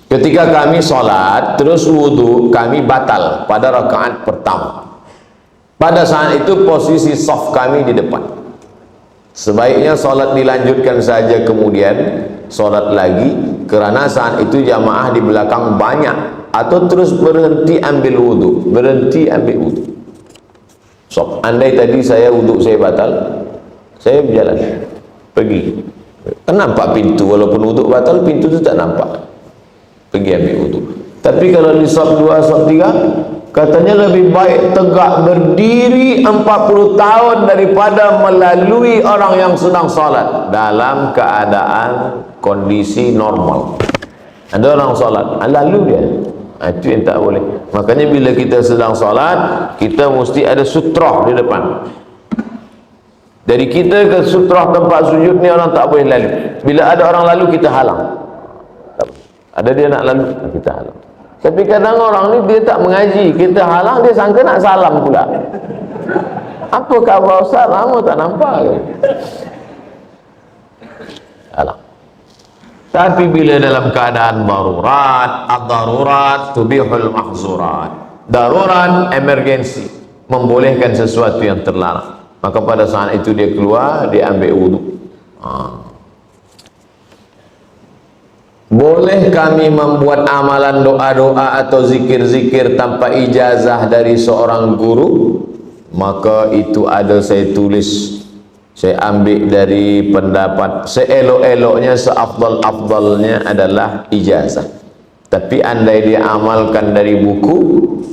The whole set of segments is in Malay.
Ketika kami sholat terus wudu, kami batal pada rakaat pertama. Pada saat itu posisi saf kami di depan. Sebaiknya sholat dilanjutkan saja kemudian sholat lagi, kerana saat itu jamaah di belakang banyak, atau terus berhenti ambil wudu, berhenti ambil wudu. So, andai tadi saya wudu saya batal, saya berjalan pergi, kan nampak pintu, walaupun wudu batal pintu itu tak nampak, pergi ambil wudu. Tapi kalau di saf 2, saf 3, katanya lebih baik tegak berdiri 40 tahun daripada melalui orang yang sedang salat dalam keadaan kondisi normal. Ada orang salat, lalu dia, itu yang tak boleh. Makanya bila kita sedang salat, kita mesti ada sutrah di depan. Dari kita ke sutrah tempat sujud ni orang tak boleh lalu. Bila ada orang lalu, kita halang. Ada dia nak lalu, kita halang. Tapi kadang orang ni dia tak mengaji, kita halang, dia sangka nak salam pula. Apa khabar Ustaz? Lama tak nampak ke? Halang. Tapi bila dalam keadaan darurat, ad-darurat tubihul mahzurat. Darurat, emergensi, membolehkan sesuatu yang terlarang. Maka pada saat itu dia keluar, dia ambil wudu. Boleh kami membuat amalan doa-doa atau zikir-zikir tanpa ijazah dari seorang guru? Maka itu ada saya tulis, saya ambil dari pendapat seelok-eloknya, seafdal-afdalnya adalah ijazah. Tapi andai dia amalkan dari buku,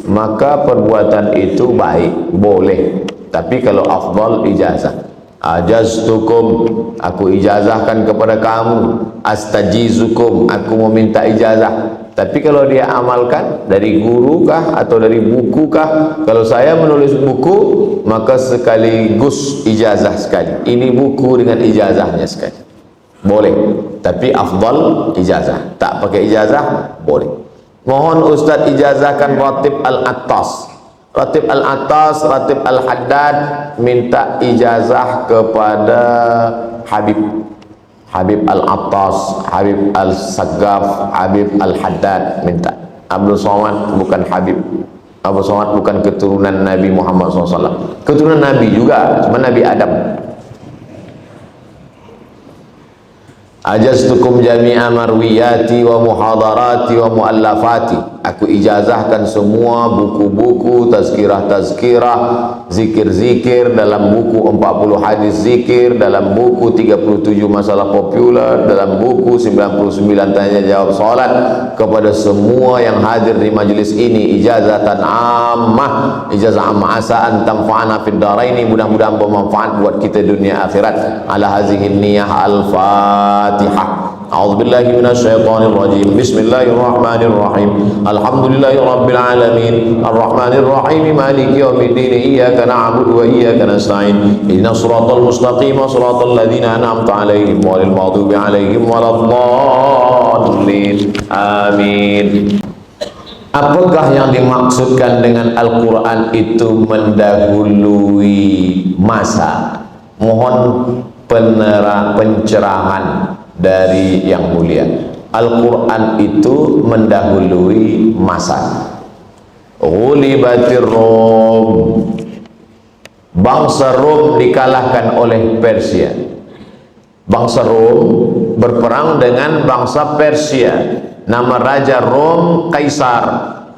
maka perbuatan itu baik, boleh. Tapi kalau afdal ijazah. Ajaztukum, aku ijazahkan kepada kamu. Astajizukum, aku meminta ijazah. Tapi kalau dia amalkan dari guru kah atau dari buku kah? Kalau saya menulis buku, maka sekaligus ijazah sekali. Ini buku dengan ijazahnya sekali, boleh. Tapi afdal ijazah. Tak pakai ijazah, boleh. Mohon Ustaz ijazahkan Ratib Al-Attas. Ratib Al-Attas, Ratib Al-Haddad minta ijazah kepada Habib Al-Attas, Habib Al-Saggaf, Habib Al-Haddad minta. Abdul Somad bukan Habib. Abdul Somad bukan keturunan Nabi Muhammad SAW. Keturunan Nabi juga, cuma Nabi Adam. Ajaztukum jami'a marwiyati wa muhadarati wa muallafati. Aku ijazahkan semua buku-buku, tazkirah-tazkirah, zikir-zikir, dalam buku 40 hadis zikir, dalam buku 37 masalah populer, dalam buku 99 tanya jawab salat, kepada semua yang hadir di majlis ini. Ijazatan ammah, ijazah ammah, asa an tanfa'ana fid daraini, mudah-mudahan bermanfaat buat kita dunia akhirat. Ala hazihi niyah al-Fatihah. A'udzubillahi minasyaitonir rajim. Bismillahirrahmanirrahim. Alhamdulillahi rabbil alamin. Arrahmanir rahim. Maliki yaumiddin. Iyyaka na'budu wa iyyaka nasta'in. Ihdinas siratal mustaqim, siratal ladzina an'amta 'alaihim ghairil maghdubi 'alaihim waladdallin. Amin. Apakah yang dimaksudkan dengan Al-Quran itu mendahului masa? Mohon pencerahan dari yang mulia. Al-Quran itu mendahului masa. Ghulibatir Rum, bangsa Rum dikalahkan oleh Persia. Bangsa Rum berperang dengan bangsa Persia. Nama raja Rum Kaisar,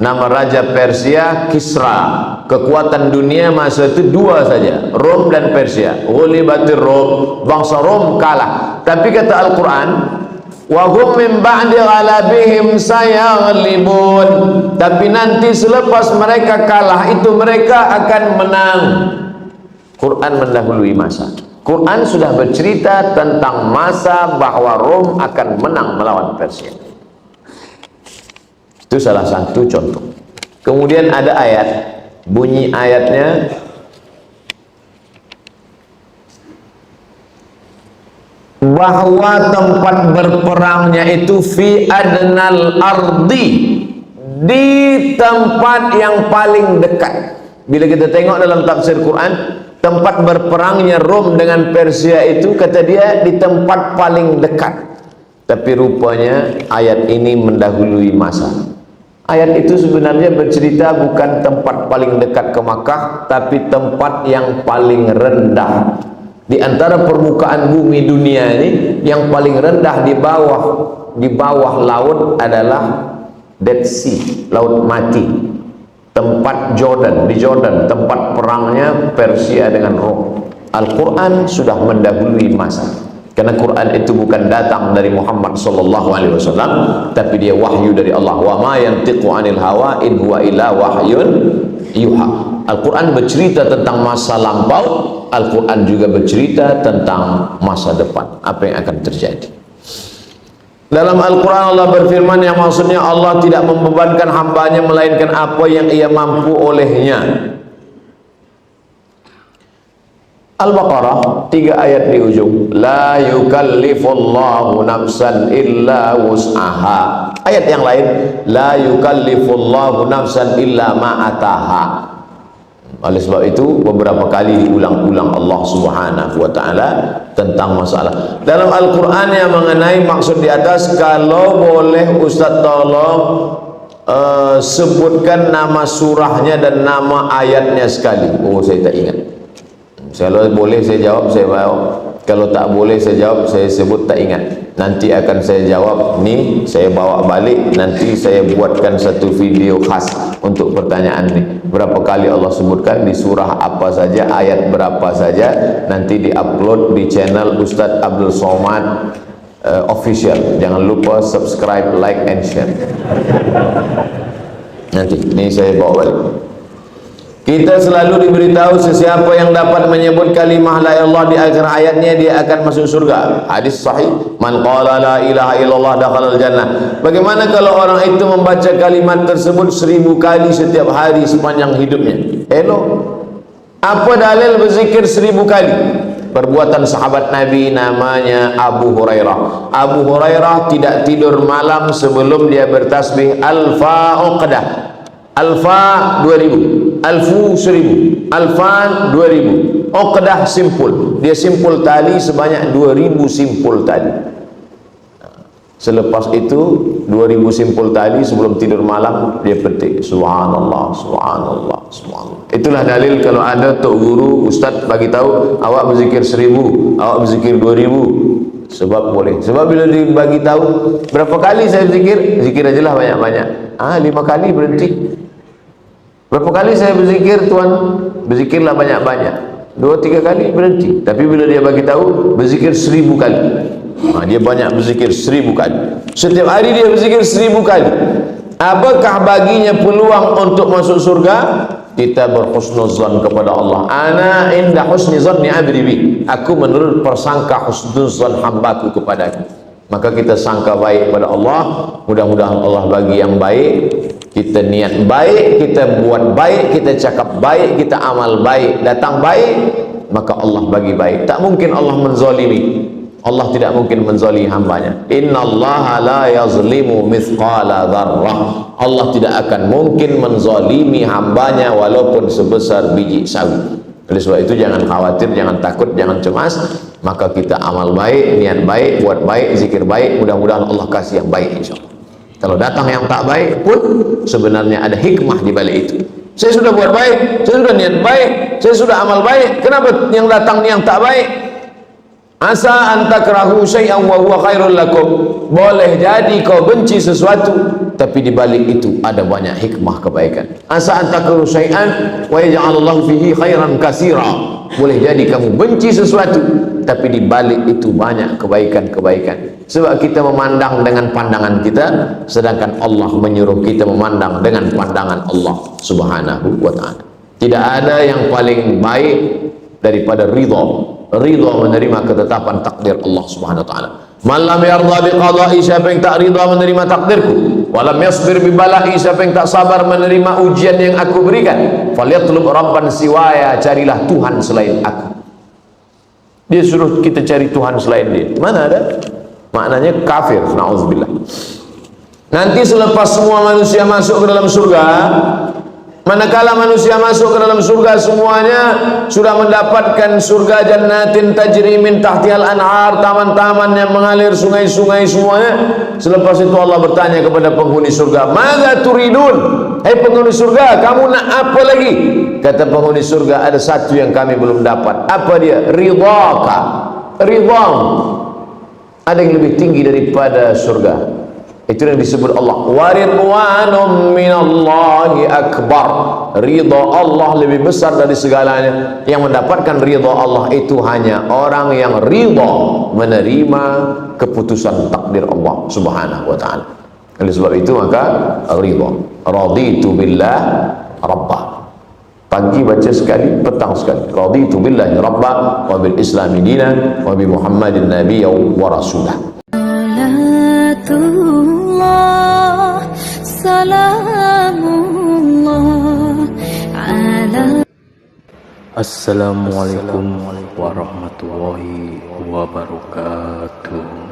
nama raja Persia Kisra. Kekuatan dunia masa itu dua saja, Rom dan Persia. Ghulibatir Rum, bangsa Rom kalah. Tapi kata Al-Quran, wa hum min ba'di ghalabihim sayaghlibun, tapi nanti selepas mereka kalah itu mereka akan menang. Quran mendahului masa. Quran sudah bercerita tentang masa bahwa Rom akan menang melawan Persia. Itu salah satu contoh. Kemudian ada ayat, bunyi ayatnya, bahwa tempat berperangnya itu fi adnal ardi, di tempat yang paling dekat. Bila kita tengok dalam tafsir Quran, tempat berperangnya Rom dengan Persia itu, kata dia, di tempat paling dekat. Tapi rupanya ayat ini mendahului masa. Ayat itu sebenarnya bercerita bukan tempat paling dekat ke Makkah, tapi tempat yang paling rendah di antara permukaan bumi dunia ini. Yang paling rendah di bawah laut adalah Dead Sea, laut mati. Tempat Jordan, di Jordan tempat perangnya Persia dengan Rom. Al-Quran sudah mendahului masa. Karena Quran itu bukan datang dari Muhammad sallallahu alaihi wasallam, tapi dia wahyu dari Allah. Wa ma yantiqu 'anil hawa in huwa illa wahyun yuha. Al-Quran bercerita tentang masa lampau, Al-Quran juga bercerita tentang masa depan, apa yang akan terjadi. Dalam Al-Quran Allah berfirman yang maksudnya Allah tidak membebankan hambanya melainkan apa yang ia mampu olehnya. Al-Baqarah 3 ayat di ujung, la yukallifullahu nafsan illa wus'aha. Ayat yang lain, la yukallifullahu nafsan illa ma'ataha. Oleh sebab itu beberapa kali diulang-ulang Allah Subhanahu wa taala tentang masalah. Dalam Al-Qur'an yang mengenai maksud di atas, kalau boleh Ustaz tolong sebutkan nama surahnya dan nama ayatnya sekali. Oh, saya tak ingat. Kalau boleh saya jawab, saya jawab. Kalau tak boleh saya jawab, saya sebut tak ingat. Nanti akan saya jawab, ni saya bawa balik, nanti saya buatkan satu video khas untuk pertanyaan ni. Berapa kali Allah sebutkan di surah apa saja, ayat berapa saja, nanti di-upload di channel Ustaz Abdul Somad official. Jangan lupa subscribe, like and share. Nanti ni saya bawa balik. Kita selalu diberitahu sesiapa yang dapat menyebut kalimah la ilallah di akhir ayatnya dia akan masuk surga. Hadis sahih, man qala la ilaha illallah dakhalal jannah. Bagaimana kalau orang itu membaca kalimat tersebut 1000 kali setiap hari sepanjang hidupnya? Elok. Apa dalil berzikir 1000 kali? Perbuatan sahabat Nabi namanya Abu Hurairah. Abu Hurairah tidak tidur malam sebelum dia bertasbih alfa uqdah. Alfa 2000, alfu 1000, alfan 2000, uqdah simpul. Dia simpul tali sebanyak 2000 simpul tali. Selepas itu 2000 simpul tali sebelum tidur malam dia petik subhanallah, subhanallah, subhanallah. Itulah dalil kalau ada tok guru ustaz bagi tahu awak berzikir 1000, awak berzikir 2000. Sebab boleh. Sebab bila dibagi tahu berapa kali saya berzikir, zikir ajalah banyak-banyak. 5 kali berhenti. Berapa kali saya berzikir tuan? Berzikirlah banyak-banyak. 2-3 kali berhenti. Tapi bila dia bagi tahu berzikir 1000 kali. Dia banyak berzikir 1000 kali. Setiap hari dia berzikir 1000 kali. Apakah baginya peluang untuk masuk surga? Kita berhusnuzan kepada Allah. Ana inda husni zanni abdi bi. Aku menurut persangka husnuzan hambaku kepadaku. Maka kita sangka baik pada Allah. Mudah-mudahan Allah bagi yang baik. Kita niat baik, kita buat baik, kita cakap baik, kita amal baik, datang baik, maka Allah bagi baik. Tak mungkin Allah menzalimi. Allah tidak mungkin menzalimi hambanya. Innallaha la yazlimu mithqala dzarrah. Allah tidak akan mungkin menzalimi hambanya walaupun sebesar biji sawi. Oleh sebab itu jangan khawatir, jangan takut, jangan cemas. Maka kita amal baik, niat baik, buat baik, zikir baik, mudah-mudahan Allah kasih yang baik insyaallah. Kalau datang yang tak baik pun sebenarnya ada hikmah di balik itu. Saya sudah buat baik, saya sudah niat baik, saya sudah amal baik, kenapa yang datang yang tak baik? Asa an takrahu syai'an wa huwa khairul lakum. Boleh jadi kau benci sesuatu, tapi di balik itu ada banyak hikmah kebaikan. Asa an takrahu syai'an wa yaj'alallahu fihi khairan katsira. Boleh jadi kamu benci sesuatu, tapi di balik itu banyak kebaikan-kebaikan. Sebab kita memandang dengan pandangan kita, sedangkan Allah menyuruh kita memandang dengan pandangan Allah Subhanahu wa ta'ala. Tidak ada yang paling baik daripada ridha menerima ketetapan takdir Allah Subhanahu wa ta'ala. Man lam yarda biqada'i, siapa yang tak ridha menerima takdirku, walam yasbir bibala'i, siapa yang tak sabar menerima ujian yang aku berikan, falyatlub rabban siwaya, carilah Tuhan selain aku. Dia suruh kita cari Tuhan selain dia. Mana ada? Maknanya kafir, na'udzubillah. Nanti selepas semua manusia masuk ke dalam surga, Manakala manusia masuk ke dalam surga semuanya sudah mendapatkan surga jannatin tajri min tahtihal anhar, taman-taman yang mengalir sungai-sungai semuanya. Selepas itu Allah bertanya kepada penghuni surga, "Madza turidun?" Hai penghuni surga, kamu nak apa lagi? Kata penghuni surga, ada satu yang kami belum dapat. Apa dia? Ridhaka. Ridham. Ada yang lebih tinggi daripada surga. Itu yang disebut Allah, wa ridwanum minallahi akbar. Ridha Allah lebih besar dari segalanya. Yang mendapatkan ridha Allah itu hanya orang yang ridha menerima keputusan takdir Allah Subhanahu wa taala. Oleh sebab itu maka ridha. Raditu billah rabbah. Pagi baca sekali, petang sekali. Raditu billahi rabbah wa bil islami dinan wa bi Muhammadin nabiyyan wa rasulah. Assalamualaikum warahmatullahi wabarakatuh.